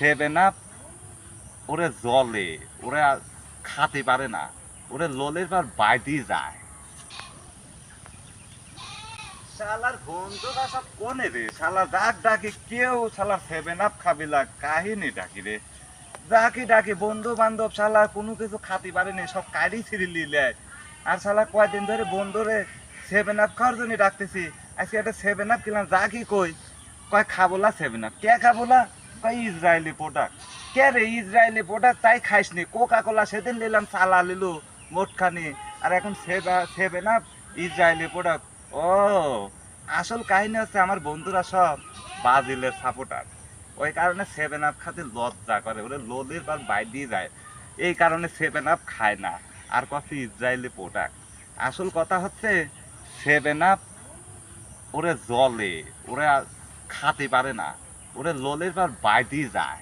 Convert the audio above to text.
Seven up ওরে জলে, ওরে খাতে পারে না, ওরে ললের পর বাইটি যায়। শালার বন্ধুরা সব কোনে রে, শালা ডাক ডাকি কেউ শালা সেভেন আপ খাবিলা কাহিনী ডাকি রে, ডাকি ডাকি বন্ধু বান্ধব শালা কোনো কিছু খাতে পারেনি, সব কাড়ি ছিঁড়ি লিলে। আর শালা কয়দিন ধরে বন্ধুরে সেভেন আপ খাওয়ার জন্য ডাকতেছি, আজকে একটা সেভেন আপ কিনলাম, যা কি কই কয় খাবোলা সেভেন আপ, কে খাবোলা কয় ইসরায়েলি প্রোডাক্ট। কে রে ইসরায়েলি প্রোডাক্ট তাই খাইসনি, কোকা কোলা সেদিন নিলাম চালা লিলু মোটখানি, আর এখন সেভেন আপ ইসরায়েলি প্রোডাক্ট। ও আসল কাহিনী হচ্ছে আমার বন্ধুরা সব ব্রাজিলের সাপোর্টার, ওই কারণে সেভেন আপ খাতে লজ্জা করে, ওরা লোদের পর বাইরে যায়, এই কারণে সেভেন আপ খায় না, আর কফি ইসরায়েলি প্রোডাক্ট। আসল কথা হচ্ছে সেভেন আপ ওরে জলে, ওরা খাতে পারে না, ওরে লোলের পর বাইরে যায়।